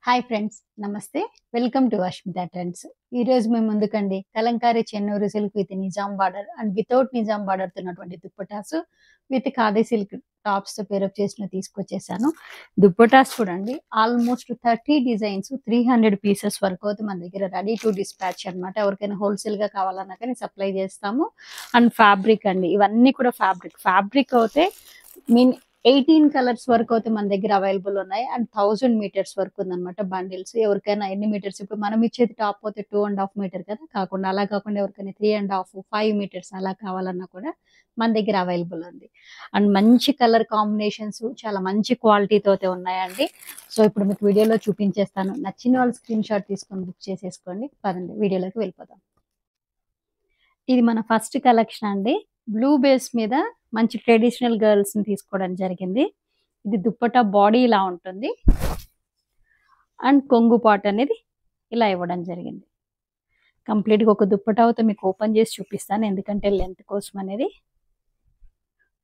Hi friends నమస్తే welcome to Ashmita trends. ఈ రోజు మేము ముందుకండి kalamkari Chennur silk with Nizam border and without Nizam border ఉన్నటువంటి dupattas with khadi silk tops తో పేరప్ చేసిన తీసుకొచ్చేసాను. దుప్పటాస్ చూడండి, ఆల్మోస్ట్ 30 డిజైన్స్ 300 పీసెస్ వరకు అయితే మన దగ్గర రెడీ టు డిస్పాచ్ అనమాట. ఎవరికైనా హోల్సేల్ గా కావాలన్నా కానీ సప్లై చేస్తాము. అండ్ ఫ్యాబ్రిక్ అండి, ఇవన్నీ కూడా ఫ్యాబ్రిక్ అయితే మీన్ 18 కలర్స్ వరకు అయితే మన దగ్గర అవైలబుల్ ఉన్నాయి. అండ్ 1000 మీటర్స్ వరకు ఉందన్నమాట బండిల్స్. ఎవరికైనా ఎన్ని మీటర్స్, ఇప్పుడు మనం ఇచ్చేది టాప్ అయితే 2.5 మీటర్ కదా, కాకుండా అలా కాకుండా ఎవరికైనా 3.5 5 మీటర్స్ అలా కావాలన్నా కూడా మన దగ్గర అవైలబుల్ ఉంది. అండ్ మంచి కలర్ కాంబినేషన్స్ చాలా మంచి క్వాలిటీతో అయితే ఉన్నాయండి. సో ఇప్పుడు మీకు వీడియోలో చూపించేస్తాను. నచ్చిన వాళ్ళు స్క్రీన్ షాట్ తీసుకొని బుక్ చేసేసుకోండి. పదండి వీడియోలోకి వెళ్ళిపోదాం. ఇది మన ఫస్ట్ కలెక్షన్ అండి. బ్లూ బేస్ మీద మంచి ట్రెడిషనల్ గర్ల్స్ ని తీసుకోవడం జరిగింది. ఇది దుప్పటా బాడీ ఇలా ఉంటుంది అండ్ కొంగు పాట్ అనేది ఇలా ఇవ్వడం జరిగింది. కంప్లీట్గా ఒక దుప్పటా అయితే మీకు ఓపెన్ చేసి చూపిస్తాను, ఎందుకంటే లెంత్ కోసం అనేది.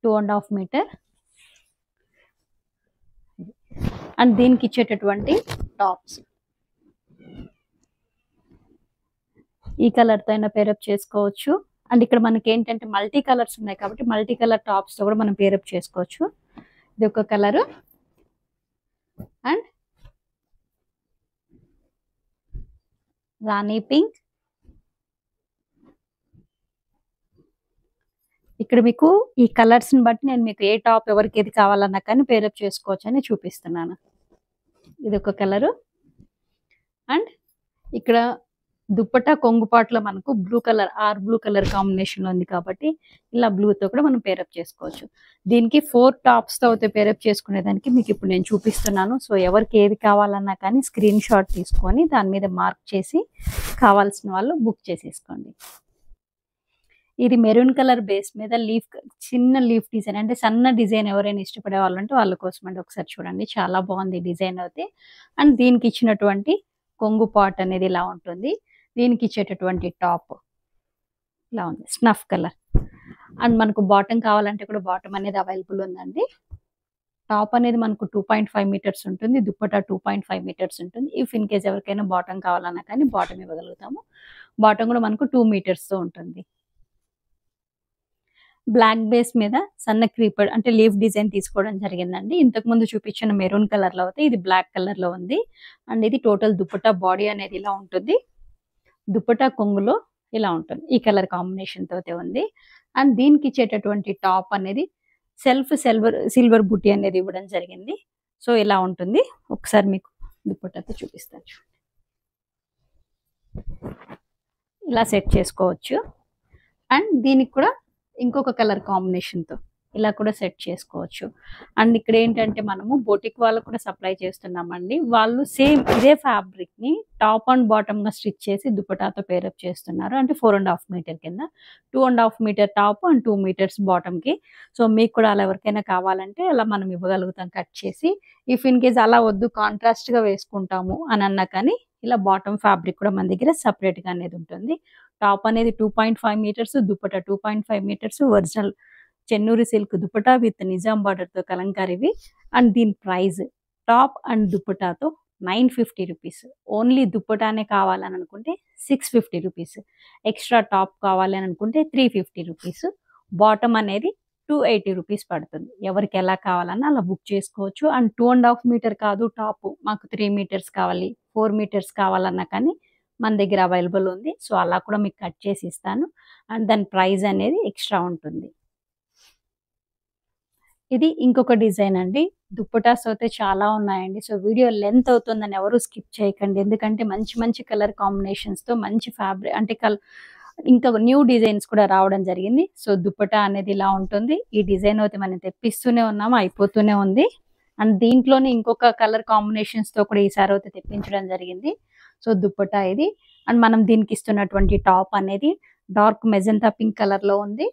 2.5 మీటర్ అండ్ దీనికి ఇచ్చేటటువంటి టాప్స్ ఈ కలర్ తో అయినా పేరప్ చేసుకోవచ్చు. అండ్ ఇక్కడ మనకి ఏంటంటే మల్టీ కలర్స్ ఉన్నాయి కాబట్టి మల్టీ కలర్ టాప్స్ తో కూడా మనం పేరప్ చేసుకోవచ్చు. ఇది ఒక కలరు అండ్ రాణి పింక్. ఇక్కడ మీకు ఈ కలర్స్ ని బట్టి నేను మీకు ఏ టాప్ ఎవరికి ఏది కావాలన్నా కానీ పేరప్ చేసుకోవచ్చు అని చూపిస్తున్నాను. ఇది ఒక కలరు అండ్ ఇక్కడ దుప్పటా కొంగుపాట్లో మనకు బ్లూ కలర్ కాంబినేషన్ ఉంది కాబట్టి ఇలా బ్లూతో కూడా మనం పేరప్ చేసుకోవచ్చు. దీనికి 4 టాప్స్ తో అయితే పేరప్ చేసుకునేదానికి మీకు ఇప్పుడు నేను చూపిస్తున్నాను. సో ఎవరికి ఏది కావాలన్నా కానీ స్క్రీన్ షాట్ తీసుకొని దాని మీద మార్క్ చేసి కావాల్సిన వాళ్ళు బుక్ చేసేసుకోండి. ఇది మెరూన్ కలర్ బేస్ మీద చిన్న లీఫ్ డిజైన్, అంటే సన్న డిజైన్ ఎవరైనా ఇష్టపడే వాళ్ళంటే వాళ్ళ కోసం అండి. ఒకసారి చూడండి, చాలా బాగుంది డిజైన్ అయితే. అండ్ దీనికి ఇచ్చినటువంటి కొంగు పాట్ అనేది ఇలా ఉంటుంది. దీనికి ఇచ్చేటటువంటి టాప్ ఇలా ఉంది, స్నఫ్ కలర్. అండ్ మనకు బాటమ్ కావాలంటే కూడా బాటమ్ అనేది అవైలబుల్ ఉందండి. టాప్ అనేది మనకు 2.5 మీటర్స్ ఉంటుంది, దుప్పటా 2.5 మీటర్స్ ఉంటుంది. ఇఫ్ ఇన్ కేస్ ఎవరికైనా బాటమ్ కావాలన్నా కానీ బాటమ్ ఇవ్వగలుగుతాము. బాటమ్ కూడా మనకు 2 మీటర్స్ తో ఉంటుంది. బ్లాక్ బేస్ మీద సన్న క్రీపర్ అంటే లీఫ్ డిజైన్ తీసుకోవడం జరిగిందండి. ఇంతకు ముందు చూపించిన మెరూన్ కలర్ లో అయితే ఇది బ్లాక్ కలర్ లో ఉంది. అండ్ ఇది టోటల్ దుప్పటా బాడీ అనేది ఇలా ఉంటుంది. దుప్పటా కొంగులో ఇలా ఉంటుంది, ఈ కలర్ కాంబినేషన్ తోతే ఉంది. అండ్ దీనికి ఇచ్చేటటువంటి టాప్ అనేది సిల్వర్ బుట్టి అనేది ఇవ్వడం జరిగింది. సో ఇలా ఉంటుంది. ఒకసారి మీకు దుప్పటాతో చూపిస్తాను. ఇలా సెట్ చేసుకోవచ్చు. అండ్ దీనికి కూడా ఇంకొక కలర్ కాంబినేషన్ తో ఇలా కూడా సెట్ చేసుకోవచ్చు. అండ్ ఇక్కడ ఏంటంటే మనము బొటిక్ వాళ్ళకు కూడా సప్లై చేస్తున్నామండి. వాళ్ళు సేమ్ ఇదే ఫ్యాబ్రిక్ ని టాప్ అండ్ బాటమ్ గా స్టిచ్ చేసి దుప్పటాతో పేరప్ చేస్తున్నారు. అంటే 4.5 మీటర్ కింద 2.5 meter top and 2 meters bottom కి. సో మీకు కూడా అలా ఎవరికైనా కావాలంటే అలా మనం ఇవ్వగలుగుతాం కట్ చేసి. ఇఫ్ ఇన్ కేస్ అలా వద్దు కాంట్రాస్ట్ గా వేసుకుంటాము అని అన్నా కానీ ఇలా బాటమ్ ఫ్యాబ్రిక్ కూడా మన దగ్గర సపరేట్ గా అనేది ఉంటుంది. టాప్ అనేది 2.5 metres, dupatta 2.5 metres, original Chennuri silk dupatta with Nizam border తో కలంకారీవి. అండ్ దీని ప్రైస్ టాప్ అండ్ దుప్పటాతో 950 రూపీస్. ఓన్లీ దుప్పటానే కావాలని అనుకుంటే 650 రూపీస్. ఎక్స్ట్రా టాప్ కావాలి అని అనుకుంటే 350 రూపీస్. బాటమ్ అనేది 280 రూపీస్ పడుతుంది. ఎవరికి ఎలా కావాలన్నా అలా బుక్ చేసుకోవచ్చు. అండ్ 2.5 మీటర్ కాదు టాప్, మాకు 3 మీటర్స్ కావాలి 4 మీటర్స్ కావాలన్నా కానీ మన దగ్గర అవైలబుల్ ఉంది. సో అలా కూడా మీకు కట్ చేసి ఇస్తాను. అండ్ దాని ప్రైస్ అనేది ఎక్స్ట్రా ఉంటుంది. ఇది ఇంకొక డిజైన్ అండి. దుప్పటాస్ అయితే చాలా ఉన్నాయండి. సో వీడియో లెంత్ అవుతుందని ఎవరు స్కిప్ చేయకండి, ఎందుకంటే మంచి మంచి కలర్ కాంబినేషన్స్ తో మంచి ఫ్యాబ్రిక్ అంటే ఇంకా న్యూ డిజైన్స్ కూడా రావడం జరిగింది. సో దుప్పటా అనేది ఇలా ఉంటుంది. ఈ డిజైన్ అయితే మనం తెప్పిస్తూనే ఉన్నాము, అయిపోతూనే ఉంది. అండ్ దీంట్లోనే ఇంకొక కలర్ కాంబినేషన్స్ తో కూడా ఈసారి అయితే తెప్పించడం జరిగింది. సో దుప్పటా ఇది. అండ్ మనం దీనికి ఇస్తున్నటువంటి టాప్ అనేది డార్క్ మెజెంటా పింక్ కలర్ లో ఉంది.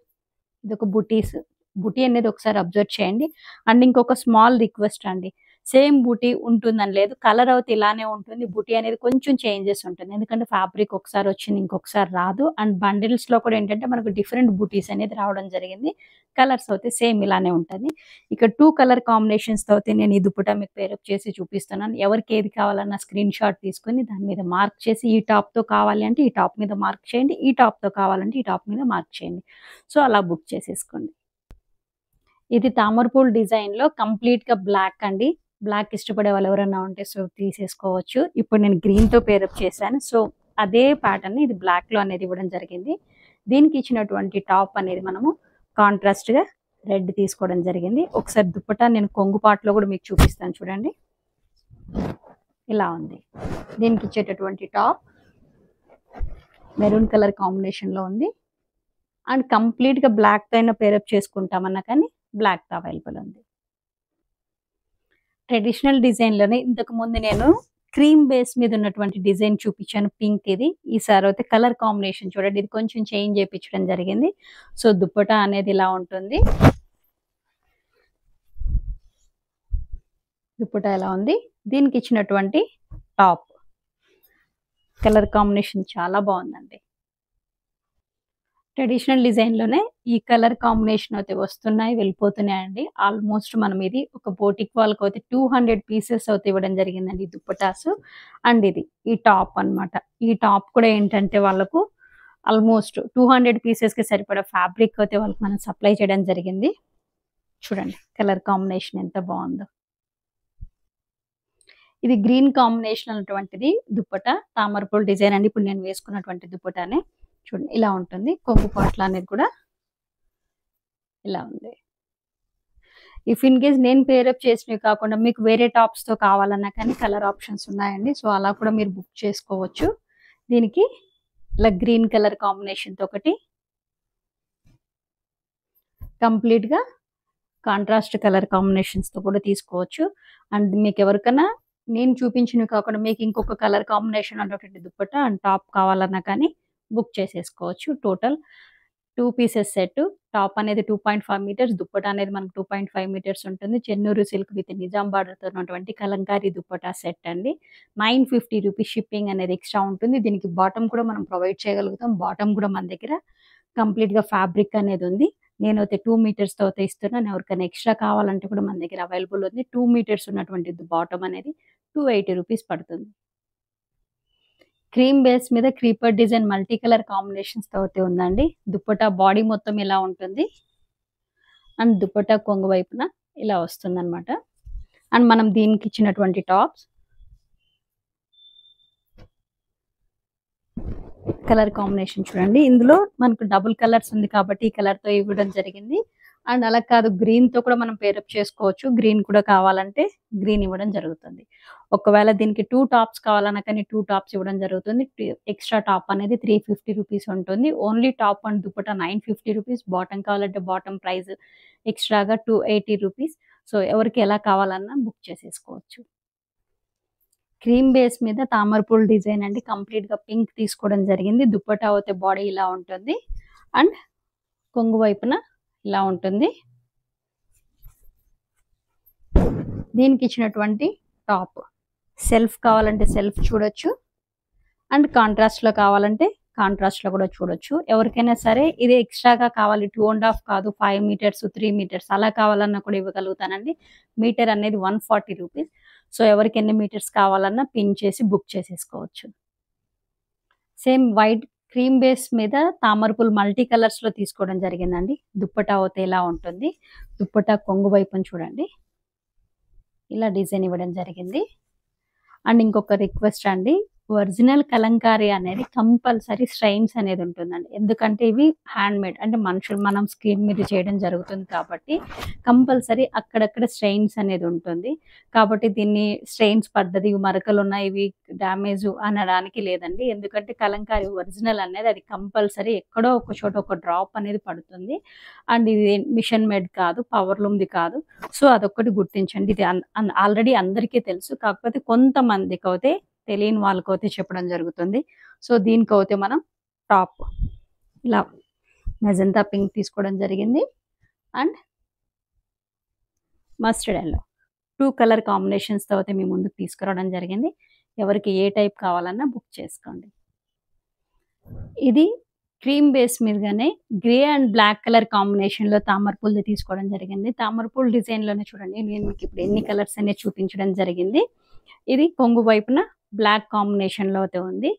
ఇది ఒక బుటీ అనేది ఒకసారి అబ్జర్వ్ చేయండి. అండ్ ఇంకొక స్మాల్ రిక్వెస్ట్ అండి, సేమ్ బూటీ ఉంటుందని లేదు. కలర్ అయితే ఇలానే ఉంటుంది. బూటీ అనేది కొంచెం చేంజెస్ ఉంటుంది. ఎందుకంటే ఫ్యాబ్రిక్ ఒకసారి వచ్చింది ఇంకొకసారి రాదు. అండ్ బండిల్స్‌లో కూడా ఏంటంటే మనకు డిఫరెంట్ బూటీస్ అనేది రావడం జరిగింది. కలర్స్ అయితే సేమ్ ఇలానే ఉంటది. ఇక్కడ 2 కలర్ కాంబినేషన్స్‌తో అయితే నేను ఈ దుపట్టా మీకు పేరప్ చేసి చూపిస్తున్నాను. ఎవరికి ఏది కావాలన్నా స్క్రీన్ షాట్ తీసుకొని దాని మీద మార్క్ చేసి ఈ టాప్‌తో కావాలి అంటే ఈ టాప్ మీద మార్క్ చేయండి. ఈ టాప్‌తో కావాలంటే ఈ టాప్ మీద మార్క్ చేయండి. సో, అలా బుక్ చేసేసుకోండి. ఇది తామరపూలు డిజైన్‌లో కంప్లీట్‌గా బ్లాక్ అండి. బ్లాక్ ఇష్టపడే వాళ్ళు ఎవరైనా ఉంటే సో తీసేసుకోవచ్చు. ఇప్పుడు నేను గ్రీన్‌తో పేరప్ చేశాను. సో, అదే ప్యాటర్న్‌ని ఇది బ్లాక్‌లో అనేది ఇవ్వడం జరిగింది. దీనికి ఇచ్చినటువంటి టాప్ అనేది మనము కాంట్రాస్ట్‌గా రెడ్ తీసుకోవడం జరిగింది. ఒకసారి దుపట్టా నేను కొంగు పార్ట్‌లో కూడా మీకు చూపిస్తాను చూడండి. ఇలా ఉంది. దీనికి ఇచ్చేటటువంటి టాప్ మెరూన్ కలర్ కాంబినేషన్‌లో ఉంది. అండ్ కంప్లీట్‌గా బ్లాక్‌తో అయినా పేరప్ చేసుకుంటామన్నా కానీ బ్లాక్‌తో అవైలబుల్ ఉంది. ట్రెడిషనల్ డిజైన్‌లోనే ఇంతకుముందు నేను క్రీమ్ బేస్ మీద ఉన్నటువంటి డిజైన్ చూపించాను పింక్ ఇది. ఈసారి అయితే కలర్ కాంబినేషన్ చూడండి. ఇది కొంచెం చేంజ్ చేపించడం జరిగింది. సో, దుపట్టా అనేది ఇలా ఉంటుంది. దుపట్టా ఎలా ఉంది. దీనికి ఇచ్చినటువంటి టాప్ కలర్ కాంబినేషన్ చాలా బాగుందండి. ట్రెడిషనల్ డిజైన్‌లోనే ఈ కలర్ కాంబినేషన్ అయితే వస్తున్నాయి, వెళ్ళిపోతున్నాయండి. ఆల్మోస్ట్ మనం ఇది ఒక బోటిక్ వాళ్ళకైతే 200 పీసెస్ అయితే ఇవ్వడం జరిగిందండి ఈ దుపట్టాస్. అండ్ ఇది ఈ టాప్ అన్నమాట. ఈ టాప్ కూడా ఏంటంటే వాళ్ళకు ఆల్మోస్ట్ 200 పీసెస్‌కి సరిపడా ఫ్యాబ్రిక్ అయితే వాళ్ళకి మనం సప్లై చేయడం జరిగింది. చూడండి కలర్ కాంబినేషన్ ఎంత బాగుందో. ఇది గ్రీన్ కాంబినేషన్ అన్నటువంటిది దుపట్టా తామరపూలు డిజైన్ అండి. ఇప్పుడు నేను వేసుకున్నటువంటి దుపట్టానే చూడండి ఇలా ఉంటుంది. కొంగు పాట్ల అనేది కూడా ఇలా ఉంది. ఇఫ్ ఇన్ కేస్ నేను పేరప్ చేసినవి కాకుండా మీకు వేరే టాప్స్‌తో కావాలన్నా కానీ కలర్ ఆప్షన్స్ ఉన్నాయండి. సో, అలా కూడా మీరు బుక్ చేసుకోవచ్చు. దీనికి ఇలా గ్రీన్ కలర్ కాంబినేషన్‌తో ఒకటి కంప్లీట్‌గా కాంట్రాస్ట్ కలర్ కాంబినేషన్స్‌తో కూడా తీసుకోవచ్చు. అండ్ మీకు ఎవరికన్నా నేను చూపించినవి కాకుండా మీకు ఇంకొక కలర్ కాంబినేషన్ ఉన్నటువంటి దుపట్టా అండ్ టాప్ కావాలన్నా కానీ బుక్ చేసేసుకోవచ్చు. Total 2 pieces set. టాప్ అనేది 2.5 మీటర్స్, దుపట్టా అనేది మనకు 2.5 మీటర్స్ ఉంటుంది. చెన్నూరు సిల్క్ విత్ నిజాం బార్డర్‌తో ఉన్నటువంటి కలంకారీ దుపట్టా సెట్ అండి. 950 రూపీస్ షిప్పింగ్ అనేది ఎక్స్ట్రా ఉంటుంది. దీనికి బాటమ్ కూడా మనం ప్రొవైడ్ చేయగలుగుతాం. బాటమ్ కూడా మన దగ్గర కంప్లీట్‌గా ఫ్యాబ్రిక్ అనేది ఉంది. నేనైతే 2 మీటర్స్‌తో అయితే ఇస్తున్నాను. ఎవరికైనా ఎక్స్ట్రా కావాలంటే కూడా మన దగ్గర అవైలబుల్ ఉంది. 2 మీటర్స్ ఉన్నటువంటి బాటమ్ అనేది 280 రూపీస్ పడుతుంది. క్రీమ్ బేస్ మీద క్రీపర్ డిజైన్ మల్టీ కలర్ కాంబినేషన్స్‌తో అయితే ఉందండి. దుపట్టా బాడీ మొత్తం ఇలా ఉంటుంది. అండ్ దుపట్టా కొంగు వైపున ఇలా వస్తుందన్నమాట. అండ్ మనం దీనికి ఇచ్చినటువంటి టాప్స్ కలర్ కాంబినేషన్ చూడండి. ఇందులో మనకు డబుల్ కలర్స్ ఉంది కాబట్టి ఈ కలర్‌తో ఇవ్వడం జరిగింది. అండ్ అలా కాదు గ్రీన్‌తో కూడా మనం పేరప్ చేసుకోవచ్చు. గ్రీన్ కూడా కావాలంటే గ్రీన్ ఇవ్వడం జరుగుతుంది. ఒకవేళ దీనికి 2 టాప్స్ కావాలన్నా కానీ 2 టాప్స్ ఇవ్వడం జరుగుతుంది. ఎక్స్ట్రా టాప్ అనేది 350 రూపీస్ ఉంటుంది. Only top and dupatta 950 rupees. Bottom కావాలంటే బాటమ్ ప్రైస్ ఎక్స్ట్రాగా 280 రూపీస్. సో, ఎవరికి ఎలా కావాలన్నా బుక్ చేసేసుకోవచ్చు. క్రీమ్ బేస్ మీద తామరపూలు డిజైన్ అండి. కంప్లీట్‌గా పింక్ తీసుకోవడం జరిగింది. దుపట్టా అయితే బాడీ ఇలా ఉంటుంది. అండ్ కొంగు వైపున ఇలా ఉంటుంది. దీనికి ఇచ్చినటువంటి టాప్ సెల్ఫ్ కావాలంటే సెల్ఫ్ చూడొచ్చు. అండ్ కాంట్రాస్ట్‌లో కావాలంటే కాంట్రాస్ట్‌లో కూడా చూడొచ్చు. ఎవరికైనా సరే ఇది ఎక్స్ట్రాగా కావాలి 2.5 కాదు 5 మీటర్స్, 3 మీటర్స్ అలా కావాలన్నా కూడా ఇవ్వగలుగుతానండి. మీటర్ అనేది 140 రూపీస్. సో, ఎవరికి ఎన్ని మీటర్స్ కావాలన్నా పిన్ చేసి బుక్ చేసేసుకోవచ్చు. సేమ్ వైట్ క్రీమ్ బేస్ మీద తామరపూలు మల్టీ కలర్స్‌లో తీసుకోవడం జరిగిందండి. దుపట్టా అయితే ఇలా ఉంటుంది. దుపట్టా కొంగు వైపున చూడండి. ఇలా డిజైన్ ఇవ్వడం జరిగింది. అండ్ ఇంకొక రిక్వెస్ట్ అండి. ఒరిజినల్ కలంకారీ అనేది కంపల్సరీ స్ట్రెయిన్స్ అనేది ఉంటుందండి. ఎందుకంటే ఇవి హ్యాండ్‌మేడ్ అంటే మనుషులు మనం స్క్రీన్ మీద చేయడం జరుగుతుంది కాబట్టి కంపల్సరీ అక్కడక్కడ స్ట్రెయిన్స్ అనేది ఉంటుంది. కాబట్టి దీన్ని స్ట్రెయిన్స్ పడ్డది, మరకలున్నాయి, ఇవి డ్యామేజు అనడానికి లేదండి. ఎందుకంటే కలంకారీ ఒరిజినల్ అనేది అది కంపల్సరీ ఎక్కడో ఒక చోట ఒక డ్రాప్ అనేది పడుతుంది. అండ్ ఇది మిషన్ మేడ్ కాదు, పవర్‌లూమ్‌ది కాదు. సో, అదొక్కటి గుర్తించండి. ఇది ఆల్రెడీ అందరికీ తెలుసు. కాకపోతే కొంతమందికైతే తెలియని వాళ్ళకైతే చెప్పడం జరుగుతుంది. సో, దీనికైతే మనం టాప్ ఇలా మెజంతా పింక్ తీసుకోవడం జరిగింది. అండ్ మస్టర్డ్ యెల్లో 2 కలర్ కాంబినేషన్స్‌తో అయితే మీ ముందుకు తీసుకురావడం జరిగింది. ఎవరికి ఏ టైప్ కావాలన్నా బుక్ చేసుకోండి. ఇది క్రీమ్ బేస్ మీదగానే గ్రే అండ్ బ్లాక్ కలర్ కాంబినేషన్‌లో తామర పూలది తీసుకోవడం జరిగింది. తామర పూల డిజైన్‌లోనే చూడండి నేను మీకు ఇప్పుడు ఎన్ని కలర్స్ అనేవి చూపించడం జరిగింది. ఇది కొంగు వైపున బ్లాక్ కాంబినేషన్‌లో అయితే ఉంది.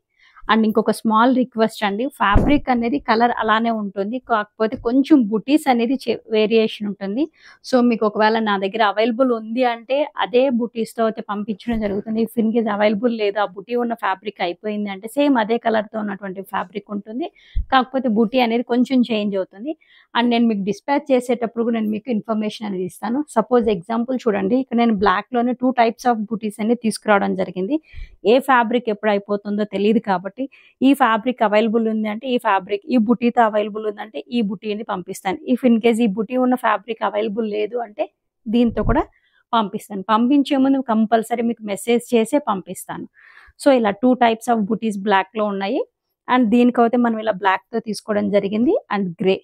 అండ్ ఇంకొక స్మాల్ రిక్వెస్ట్ అండి. ఫ్యాబ్రిక్ అనేది కలర్ అలానే ఉంటుంది. కాకపోతే కొంచెం బుటీస్ అనేది వేరియేషన్ ఉంటుంది. సో, మీకు ఒకవేళ నా దగ్గర అవైలబుల్ ఉంది అంటే అదే బుటీస్‌తో అయితే పంపించడం జరుగుతుంది. ఇఫ్ ఇన్ కేస్ అవైలబుల్ లేదు, ఆ బుటీ ఉన్న ఫ్యాబ్రిక్ అయిపోయింది అంటే సేమ్ అదే కలర్‌తో ఉన్నటువంటి ఫ్యాబ్రిక్ ఉంటుంది. కాకపోతే బుటీ అనేది కొంచెం చేంజ్ అవుతుంది. అండ్ నేను మీకు డిస్పాచ్ చేసేటప్పుడు కూడా నేను మీకు ఇన్ఫర్మేషన్ అనేది ఇస్తాను. సపోజ్ ఎగ్జాంపుల్ చూడండి. ఇక్కడ నేను బ్లాక్‌లోనే 2 టైప్స్ ఆఫ్ బుటీస్ అనేది తీసుకురావడం జరిగింది. ఏ ఫ్యాబ్రిక్ ఎప్పుడు అయిపోతుందో తెలీదు కాబట్టి ఈ ఫ్యాబ్రిక్ అవైలబుల్ ఉంది అంటే ఈ ఫ్యాబ్రిక్, ఈ బుటీతో అవైలబుల్ ఉందంటే ఈ బుటీని పంపిస్తాను. ఇఫ్ ఇన్ కేస్ ఈ బుటీ ఉన్న ఫ్యాబ్రిక్ అవైలబుల్ లేదు అంటే దీంతో కూడా పంపిస్తాను. పంపించే ముందు కంపల్సరీ మీకు మెసేజ్ చేసే పంపిస్తాను. సో, ఇలా 2 టైప్స్ ఆఫ్ బుటీస్ బ్లాక్‌లో ఉన్నాయి. అండ్ దీనికైతే మనం ఇలా బ్లాక్‌తో తీసుకోవడం జరిగింది. అండ్ గ్రే,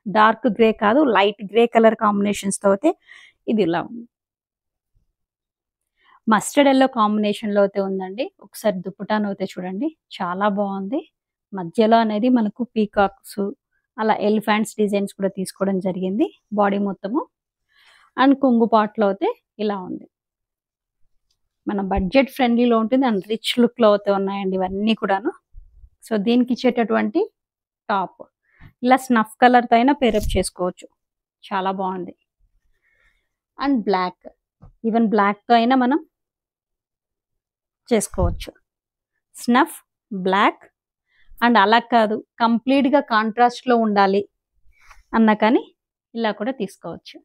డార్క్ గ్రే కాదు లైట్ గ్రే కలర్ కాంబినేషన్స్‌తో అయితే ఇది ఇలా ఉంది. మస్టర్డ్ యెల్లో కాంబినేషన్‌లో అయితే ఉందండి. ఒకసారి దుపట్టాను అయితే చూడండి. చాలా బావుంది. మధ్యలో అనేది మనకు పీకాక్స్ అలా ఎలిఫాంట్స్ డిజైన్స్ కూడా తీసుకోవడం జరిగింది. బాడీ మొత్తము. అండ్ కొంగు పార్ట్‌లో అయితే ఇలా ఉంది. మన బడ్జెట్ ఫ్రెండ్లీలో ఉంటుంది. అండ్ రిచ్ లుక్‌లో అయితే ఉన్నాయండి ఇవన్నీ కూడాను. సో, దీనికి ఇచ్చేటటువంటి టాప్. ఇలా స్నఫ్ కలర్‌తో అయినా పేరప్ చేసుకోవచ్చు. చాలా బావుంది. And black. ఈవెన్ బ్లాక్‌తో అయినా మనం చేసుకోవచ్చు. స్నఫ్, బ్లాక్ అండ్ అలా కాదు కంప్లీట్‌గా కాంట్రాస్ట్‌లో ఉండాలి అన్నా కానీ ఇలా కూడా తీసుకోవచ్చు.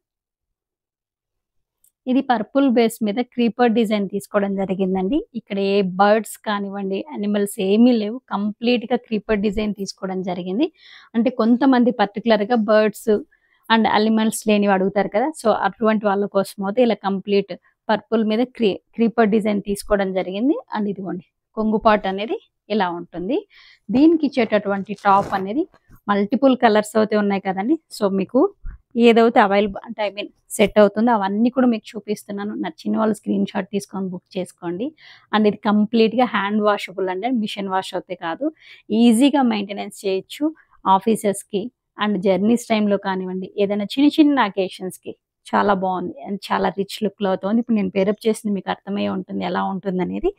ఇది పర్పుల్ బేస్ మీద క్రీపర్ డిజైన్ తీసుకోవడం జరిగిందండి. ఇక్కడ ఏ బర్డ్స్ కానివ్వండి, యానిమల్స్ ఏమీ లేవు. కంప్లీట్‌గా క్రీపర్ డిజైన్ తీసుకోవడం జరిగింది. అంటే కొంతమంది పర్టిక్యులర్‌గా బర్డ్స్ అండ్ యానిమల్స్ లేనివి అడుగుతారు కదా! సో, అటువంటి వాళ్ళ కోసం అయితే ఇలా కంప్లీట్ పర్పుల్ మీద క్రీపర్ డిజైన్ తీసుకోవడం జరిగింది. అండ్ ఇదిగోండి కొంగు పార్ట్ అనేది ఇలా ఉంటుంది. దీనికి ఇచ్చేటటువంటి టాప్ అనేది మల్టిపుల్ కలర్స్ అయితే ఉన్నాయి కదండీ! సో, మీకు ఏదైతే అవైలబుల్ అంటే ఐ మీన్ సెట్ అవుతుందో అవన్నీ కూడా మీకు చూపిస్తున్నాను. నచ్చిన వాళ్ళు స్క్రీన్ షాట్ తీసుకొని బుక్ చేసుకోండి. అండ్ ఇది కంప్లీట్‌గా హ్యాండ్ వాషబుల్ అండి. మిషన్ వాష్ అయితే కాదు. ఈజీగా మెయింటెనెన్స్ చేయొచ్చు. ఆఫీసెస్‌కి అండ్ జర్నీస్ టైమ్‌లో కానివ్వండి, ఏదైనా చిన్న చిన్న అకేషన్స్‌కి చాలా బావుంది. అండ్ చాలా రిచ్ లుక్‌లో అవుతుంది. ఇప్పుడు నేను పేరప్ చేసింది మీకు అర్థమయ్యే ఉంటుంది ఎలా ఉంటుందనేది.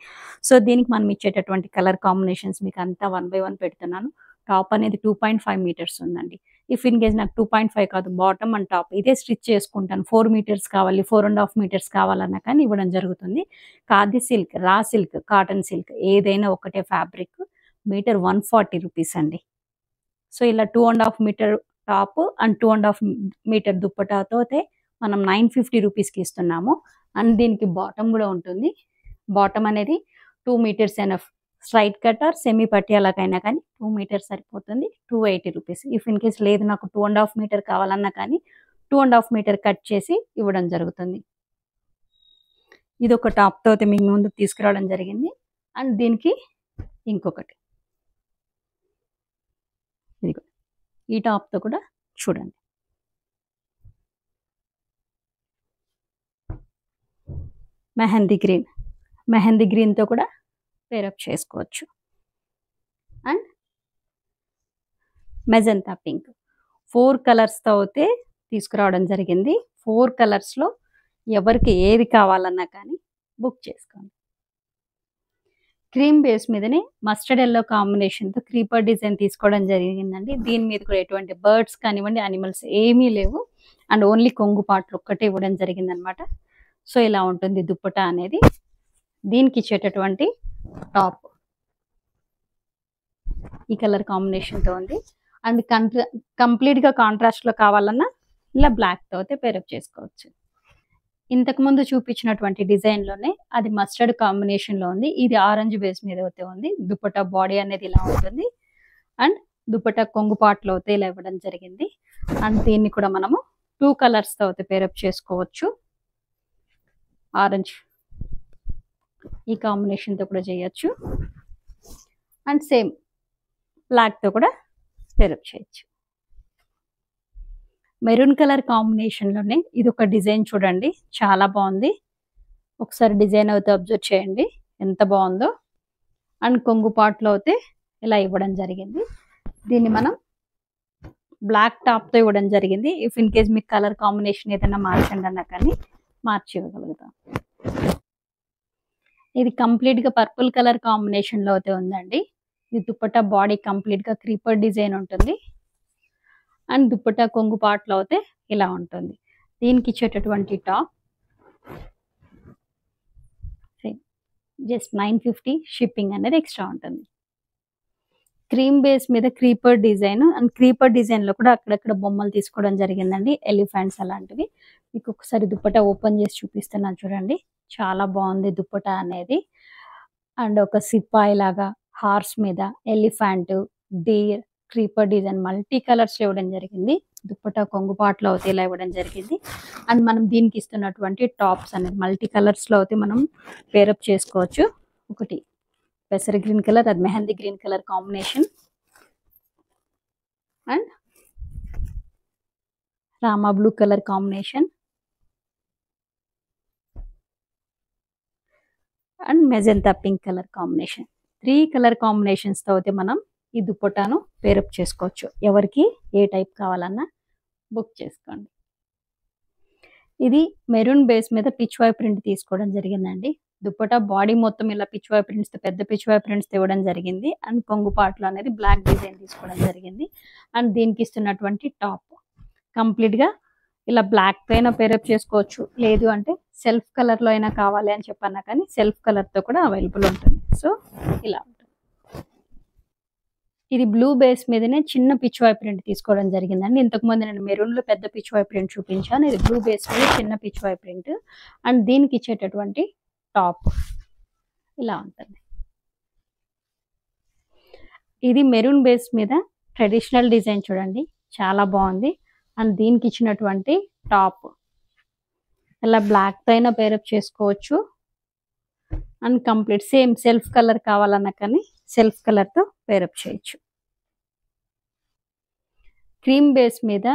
సో, దీనికి మనం ఇచ్చేటటువంటి కలర్ కాంబినేషన్స్ మీకు అంతా వన్ బై వన్ పెడుతున్నాను. టాప్ అనేది 2.5 మీటర్స్ ఉందండి. ఇఫ్ ఇన్ కేస్ నాకు 2.5 కాదు బాటమ్ అండ్ టాప్ ఇదే స్టిచ్ చేసుకుంటాను. 4 మీటర్స్ కావాలి, 4½ మీటర్స్ కావాలన్నా కానీ ఇవ్వడం జరుగుతుంది. Khadi silk, raw silk, cotton silk ఏదైనా ఒకటే ఫ్యాబ్రిక్ మీటర్ 140 రూపీస్ అండి. సో, ఇలా 2½ మీటర్ టాప్ అండ్ 2½ మీటర్ దుప్పటాతో అయితే మనం 950 రూపీస్‌కి ఇస్తున్నాము. అండ్ దీనికి బాటమ్ గూడా ఉంటుంది. బాటమ్ అనేది 2 metres enough. Straight cut or semi పటియాలాకైనా కానీ 2 మీటర్స్ సరిపోతుంది. 280 రూపీస్. ఇఫ్ ఇన్ కేస్ లేదు నాకు 2½ మీటర్ కావాలన్నా కానీ 2½ మీటర్ కట్ చేసి ఇవ్వడం జరుగుతుంది. ఇదొక టాప్‌తో అయితే మీ ముందుకు తీసుకురావడం జరిగింది. అండ్ దీనికి ఇంకొకటి. ఇదిగో ఈ టాప్‌తో కూడా చూడండి. మెహందీ గ్రీన్‌తో కూడా పేరప్ చేసుకోవచ్చు. అండ్ మెజంతా పింక్ 4 కలర్స్‌తో అయితే తీసుకురావడం జరిగింది. 4 కలర్స్‌లో ఎవరికి ఏది కావాలన్నా కానీ బుక్ చేసుకోండి. క్రీమ్ బేస్ మీదనే మస్టర్డ్ యెల్లో కాంబినేషన్‌తో క్రీపర్ డిజైన్ తీసుకోవడం జరిగిందండి. దీని మీద కూడా ఎటువంటి బర్డ్స్ కానివ్వండి, యానిమల్స్ ఏమీ లేవు. అండ్ ఓన్లీ కొంగు పార్ట్‌లు ఒక్కటే ఇవ్వడం జరిగిందనమాట. సో, ఇలా ఉంటుంది దుప్పటా అనేది. దీనికి ఇచ్చేటటువంటి టాప్ ఈ కలర్ కాంబినేషన్‌తో ఉంది. అండ్ కంప్లీట్‌గా కాంట్రాస్ట్‌లో కావాలన్నా ఇలా బ్లాక్‌తో అయితే పేరప్ చేసుకోవచ్చు. ఇంతకుముందు చూపించినటువంటి డిజైన్‌లోనే అది మస్టర్డ్ కాంబినేషన్‌లో ఉంది. ఇది ఆరెంజ్ బేస్ మీద అయితే ఉంది. దుపట్టా బాడీ అనేది ఇలా ఉంటుంది. అండ్ దుపట్టా కొంగు పార్ట్‌లో అయితే ఇలా ఇవ్వడం జరిగింది. అండ్ దీన్ని కూడా మనము 2 కలర్స్‌తో అయితే పేరప్ చేసుకోవచ్చు. ఆరెంజ్ ఈ కాంబినేషన్‌తో కూడా చేయొచ్చు. అండ్ సేమ్ బ్లాక్‌తో కూడా పేరప్ చేయొచ్చు. మెరూన్ కలర్ కాంబినేషన్‌లోనే ఇదొక డిజైన్ చూడండి. చాలా బావుంది. ఒకసారి డిజైన్ అయితే అబ్జర్వ్ చేయండి ఎంత బాగుందో. అండ్ కొంగు పాటలో అయితే ఇలా ఇవ్వడం జరిగింది. దీన్ని మనం బ్లాక్ టాప్ తో ఇవ్వడం జరిగింది. ఇఫ్ ఇన్ కేస్ మీకు కలర్ కాంబినేషన్ ఏదైనా మార్చండి అన్నా కానీ మార్చి ఇవ్వగలుగుతాం. ఇది కంప్లీట్ గా పర్పుల్ కలర్ కాంబినేషన్ లో అయితే ఉందండి. ఈ దుప్పట్టా బాడీ కంప్లీట్ గా క్రీపర్ డిజైన్ ఉంటుంది. అండ్ దుప్పట్టా కొంగు పాటలో అయితే ఇలా ఉంటుంది. దీనికి ఇచ్చేటటువంటి టాప్ జస్ట్ 950, షిప్పింగ్ అనేది ఎక్స్ట్రా ఉంటుంది. క్రీమ్ బేస్ మీద creeper design, and creeper design లో కూడా అక్కడక్కడ బొమ్మలు తీసుకోవడం జరిగిందండి, ఎలిఫెంట్స్ అలాంటివి. మీకు ఒకసారి దుప్పట్టా ఓపెన్ చేసి చూపిస్తున్నాను చూడండి. చాలా బాగుంది దుప్పట్టా అనేది. అండ్ ఒక సిపాయి లాగా హార్స్ మీద elephant, deer, creeper design multi colours ఇవ్వడం జరిగింది. దుప్పట్టా కొంగుపాట్లో అయితే ఇలా ఇవ్వడం జరిగింది. అండ్ మనం దీనికి ఇస్తున్నటువంటి టాప్స్ అనేది మల్టీ కలర్స్ లో అయితే మనం పేరప్ చేసుకోవచ్చు. ఒకటి పెసర గ్రీన్ కలర్, అది mehndi green colour combination, and Rama blue colour combination, and magenta pink colour combination. 3 colour combinations తో అయితే మనం ఈ దుప్పటాను పేరప్ చేసుకోవచ్చు. ఎవరికి ఏ టైప్ కావాలన్నా బుక్ చేసుకోండి. ఇది మెరూన్ బేస్ మీద పిచ్వాయ్ ప్రింట్ తీసుకోవడం జరిగిందండి. దుప్పటా బాడీ మొత్తం ఇలా పిచ్వాయ్ ప్రింట్స్ తో, పెద్ద పిచ్వాయ్ ప్రింట్స్ ఇవ్వడం జరిగింది. అండ్ కొంగు పాటలో అనేది బ్లాక్ డిజైన్ తీసుకోవడం జరిగింది. అండ్ దీనికి ఇస్తున్నటువంటి టాప్ కంప్లీట్ గా ఇలా బ్లాక్ పైన పేరప్ చేసుకోవచ్చు. లేదు అంటే సెల్ఫ్ కలర్ లో అయినా కావాలి అని చెప్పన్నా కానీ సెల్ఫ్ కలర్ తో కూడా అవైలబుల్ ఉంటుంది. సో ఇలా ఉంటుంది. ఇది బ్లూ బేస్ మీదనే చిన్న పిచ్వాయ్ ప్రింట్ తీసుకోవడం జరిగిందండి. ఇంతకుముందు నేను మెరూన్ లో పెద్ద పిచ్వాయ్ ప్రింట్ చూపించాను. ఇది బ్లూ బేస్ మీద చిన్న పిచ్వాయ్ ప్రింట్. అండ్ దీనికి ఇచ్చేటటువంటి టాప్ ఇలా ఉంటుంది. ఇది మెరూన్ బేస్ మీద ట్రెడిషనల్ డిజైన్ చూడండి, చాలా బాగుంది. అండ్ దీనికి ఇచ్చినటువంటి టాప్ ఇలా బ్లాక్ తో అయినా పేరప్ చేసుకోవచ్చు. And complete same self colour కావాలన్నా కానీ సెల్ఫ్ కలర్ తో పేరప్ చేయొచ్చు. క్రీమ్ బేస్ మీద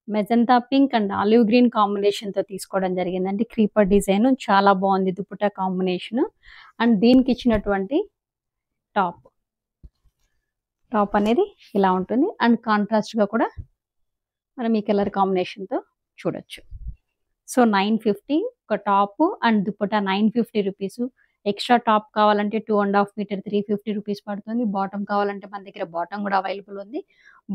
magenta pink and olive green combination తో తీసుకోవడం జరిగిందండి. క్రీపర్ డిజైన్ చాలా బాగుంది దుప్పటా కాంబినేషన్. అండ్ దీనికి ఇచ్చినటువంటి టాప్ అనేది ఇలా ఉంటుంది. అండ్ కాంట్రాస్ట్ గా కూడా మనం ఈ కలర్ కాంబినేషన్ తో చూడొచ్చు. సో 950 ఒక top and dupatta 950 rupees. Extra top కావాలంటే 2.5 మీటర్ 350 రూపీస్ పడుతుంది. బాటమ్ కావాలంటే మన దగ్గర బాటమ్ కూడా అవైలబుల్ ఉంది.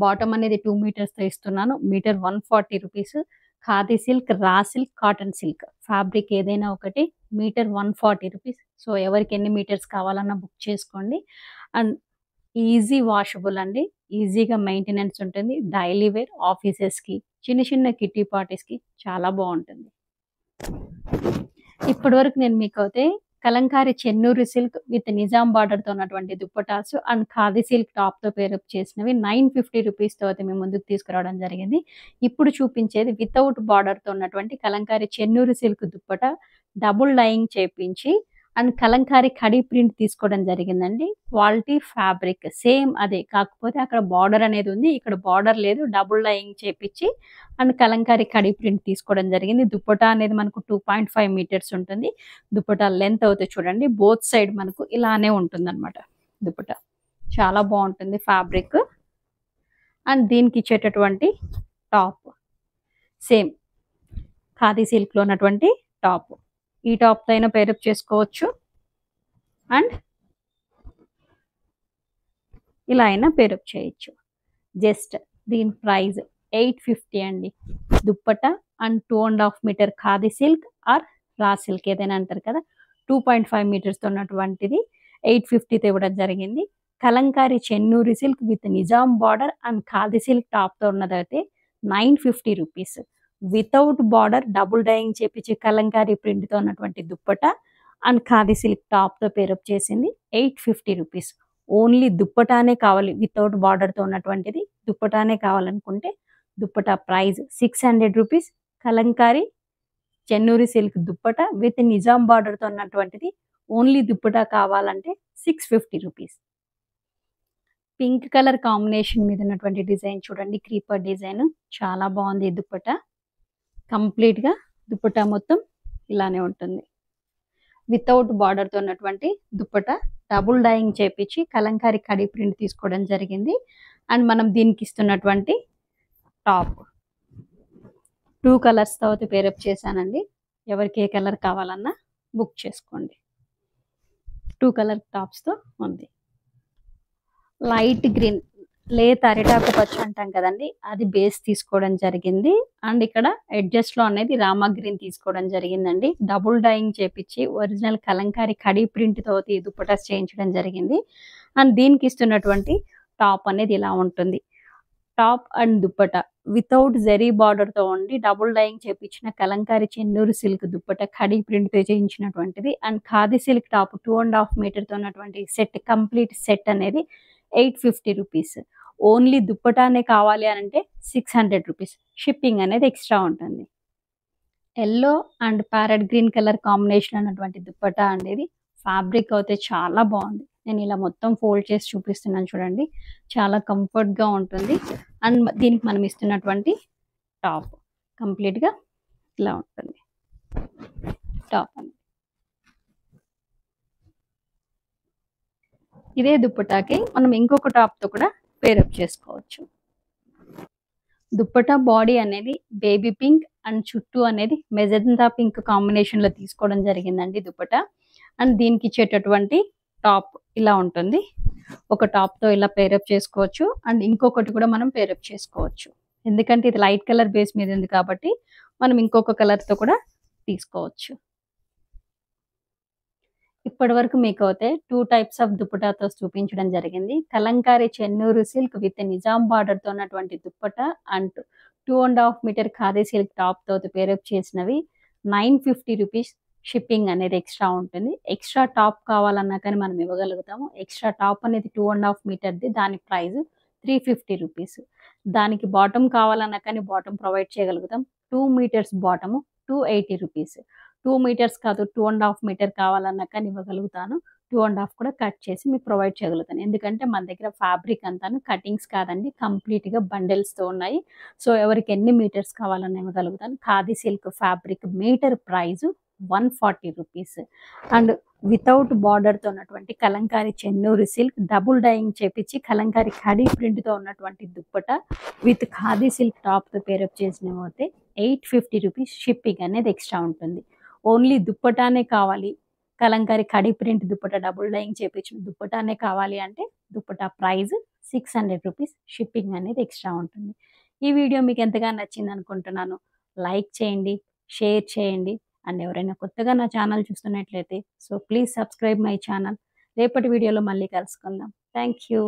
బాటమ్ అనేది 2 మీటర్స్ తో ఇస్తున్నాను. Meter 140 rupees. Khadi silk, raw silk, cotton silk fabric ఏదైనా ఒకటి మీటర్ 140 రూపీస్. సో ఎవరికి ఎన్ని మీటర్స్ కావాలన్నా బుక్ చేసుకోండి. అండ్ ఈజీ వాషబుల్ అండి, ఈజీగా మెయింటెనెన్స్ ఉంటుంది. డైలీ వేర్, ఆఫీసెస్కి, చిన్న చిన్న కిట్టి పార్టీస్కి చాలా బాగుంటుంది. ఇప్పటి వరకు నేను మీకు అయితే Kalamkari Chennur silk with Nizam border తో ఉన్నటువంటి dupattas and khadi silk top తో పేరప్ చేసినవి 950 రూపీస్ తో అయితే మేము ముందుకు తీసుకురావడం జరిగింది. ఇప్పుడు చూపించేది వితౌట్ బార్డర్ తో ఉన్నటువంటి Kalamkari Chennur silk dupatta double dyeing చేపించి అండ్ కలంకారీ కడీ ప్రింట్ తీసుకోవడం జరిగిందండి. క్వాలిటీ ఫ్యాబ్రిక్ సేమ్ అదే, కాకపోతే అక్కడ బార్డర్ అనేది ఉంది, ఇక్కడ బార్డర్ లేదు. డబుల్ డైయింగ్ చేపించి అండ్ కలంకారీ కడీ ప్రింట్ తీసుకోవడం జరిగింది. దుప్పటా అనేది మనకు 2.5 మీటర్స్ ఉంటుంది. దుప్పటా లెంత్ అవుతే చూడండి, బోత్ సైడ్ మనకు ఇలానే ఉంటుంది అనమాట. దుప్పటా చాలా బాగుంటుంది ఫ్యాబ్రిక్. అండ్ దీనికి ఇచ్చేటటువంటి టాప్ సేమ్ ఖాదీ సిల్క్ లో ఉన్నటువంటి టాప్. ఈ టాప్ తో అయినా పేరప్ చేసుకోవచ్చు అండ్ ఇలా అయినా పేరప్ చేయొచ్చు. జస్ట్ దీని ప్రైస్ 850 అండి. Dupatta and 2.5 metre khadi silk or raw silk ఏదైనా అంటారు కదా, 2.5 మీటర్స్ తో ఉన్నటువంటిది 850తో ఇవ్వడం జరిగింది. Kalamkari Chennuri silk with Nizam border and khadi silk top తో ఉన్నదైతే 950 rupees. Without border double dyeing చేపించి కలంకారీ ప్రింట్ తో ఉన్నటువంటి dupatta and khadi silk top తో పేరప్ చేసింది 850 రూపీస్. ఓన్లీ దుప్పటానే కావాలి, వితౌట్ బార్డర్ తో ఉన్నటువంటిది దుప్పటానే కావాలనుకుంటే dupatta price 600 rupees. Kalamkari Chennuri silk dupatta with Nizam border తో ఉన్నటువంటిది ఓన్లీ దుప్పటా కావాలంటే 650 రూపీస్. పింక్ కలర్ కాంబినేషన్ మీద ఉన్నటువంటి డిజైన్ చూడండి, క్రీపర్ డిజైన్ చాలా బాగుంది. దుప్పటా కంప్లీట్ గా దుప్పటా మొత్తం ఇలానే ఉంటుంది. వితౌట్ బార్డర్తో ఉన్నటువంటి దుప్పట డబుల్ డైయింగ్ చేపించి కలంకారీ కడి ప్రింట్ తీసుకోవడం జరిగింది. అండ్ మనం దీనికి ఇస్తున్నటువంటి టాప్ 2 కలర్స్ తర్వాత పేరప్ చేశానండి. ఎవరికి ఏ కలర్ కావాలన్నా బుక్ చేసుకోండి. 2 కలర్ టాప్స్తో ఉంది. లైట్ గ్రీన్ లేత అరిటాకు పచ్చ అంటాం కదండి, అది బేస్ తీసుకోవడం జరిగింది. అండ్ ఇక్కడ ఎడ్జస్ట్లో అనేది రామా గ్రీన్ తీసుకోవడం జరిగిందండి. డబుల్ డైయింగ్ చేపించి ఒరిజినల్ కలంకారీ కడి ప్రింట్ తోటి దుప్పటాస్ చేయించడం జరిగింది. అండ్ దీనికి ఇస్తున్నటువంటి టాప్ అనేది ఇలా ఉంటుంది. Top and dupatta without zari బార్డర్తో ఉండి డబుల్ డైయింగ్ చేపించిన Kalamkari Chennur silk dupatta kadhi ప్రింట్తో చేయించినటువంటిది. And khadi silk top 2.5 మీటర్తో ఉన్నటువంటి సెట్, కంప్లీట్ సెట్ అనేది 850 రూపీస్. ఓన్లీ దుప్పటానే కావాలి అని అంటే 600 రూపీస్. షిప్పింగ్ అనేది ఎక్స్ట్రా ఉంటుంది. Yellow and parrot green colour combination అన్నటువంటి దుప్పటా అనేది ఫ్యాబ్రిక్ అయితే చాలా బాగుంది. నేను ఇలా మొత్తం ఫోల్డ్ చేసి చూపిస్తున్నాను చూడండి, చాలా కంఫర్ట్గా ఉంటుంది. అండ్ దీనికి మనం ఇస్తున్నటువంటి టాప్ కంప్లీట్గా ఇలా ఉంటుంది. టాప్ అని ఇదే దుప్పటాకి మనం ఇంకొక టాప్తో కూడా పేరప్ చేసుకోవచ్చు. దుప్పటా బాడీ అనేది బేబీ పింక్ అండ్ చుట్టూ అనేది మెజంతా పింక్ కాంబినేషన్లో తీసుకోవడం జరిగిందండి దుప్పటా. అండ్ దీనికి ఇచ్చేటటువంటి టాప్ ఇలా ఉంటుంది. ఒక టాప్తో ఇలా పేరప్ చేసుకోవచ్చు. అండ్ ఇంకొకటి కూడా మనం పేరప్ చేసుకోవచ్చు, ఎందుకంటే ఇది లైట్ కలర్ బేస్ మీద ఉంది కాబట్టి మనం ఇంకొక కలర్తో కూడా తీసుకోవచ్చు. ఇప్పటి వరకు మీకు అయితే 2 టైప్స్ ఆఫ్ దుప్పటాతో చూపించడం జరిగింది. కలంకారీ చెన్నూరు సిల్క్ విత్ నిజాం బార్డర్తో ఉన్నటువంటి dupatta and 2.5 metre khadi silk టాప్తో పేరప్ చేసినవి 950 రూపీస్. షిప్పింగ్ అనేది ఎక్స్ట్రా ఉంటుంది. ఎక్స్ట్రా టాప్ కావాలన్నా కానీ మనం ఇవ్వగలుగుతాము. ఎక్స్ట్రా టాప్ అనేది 2.5 మీటర్ది, దాని ప్రైస్ 350 రూపీస్. దానికి బాటమ్ కావాలన్నా కానీ బాటమ్ ప్రొవైడ్ చేయగలుగుతాం. 2 మీటర్స్ బాటము 280 రూపీస్. 2 మీటర్స్ కాదు 2.5 మీటర్ కావాలన్నా కానీ ఇవ్వగలుగుతాను. 2.5 కూడా కట్ చేసి మీకు ప్రొవైడ్ చేయగలుగుతాను. ఎందుకంటే మన దగ్గర ఫ్యాబ్రిక్ అంతాను కటింగ్స్ కాదండి, కంప్లీట్గా బండిల్స్తో ఉన్నాయి. సో ఎవరికి ఎన్ని మీటర్స్ కావాలన్నా ఇవ్వగలుగుతాను. Khadi silk fabric metre price 140 rupees. And without బార్డర్తో ఉన్నటువంటి Kalamkari Chennur silk double dyeing చేపించి కలంకారీ కడి ప్రింట్తో ఉన్నటువంటి దుప్పట విత్ ఖాదీ సిల్క్ టాప్తో పేరప్ చేసినవి అయితే 850 రూపీస్. షిప్పింగ్ అనేది ఎక్స్ట్రా ఉంటుంది. ఓన్లీ దుప్పటానే కావాలి, కలంకారీ కడి ప్రింట్ దుప్పట డబుల్ డైయింగ్ చేపించిన దుప్పటానే కావాలి అంటే దుప్పటా ప్రైస్ 600 రూపీస్. షిప్పింగ్ అనేది ఎక్స్ట్రా ఉంటుంది. ఈ వీడియో మీకు ఎంతగా నచ్చింది అనుకుంటున్నాను. లైక్ చేయండి, షేర్ చేయండి. అండ్ ఎవరైనా కొత్తగా నా ఛానల్ చూస్తున్నట్లయితే so please subscribe my channel. రేపటి వీడియోలో మళ్ళీ కలుసుకుందాం. Thank you.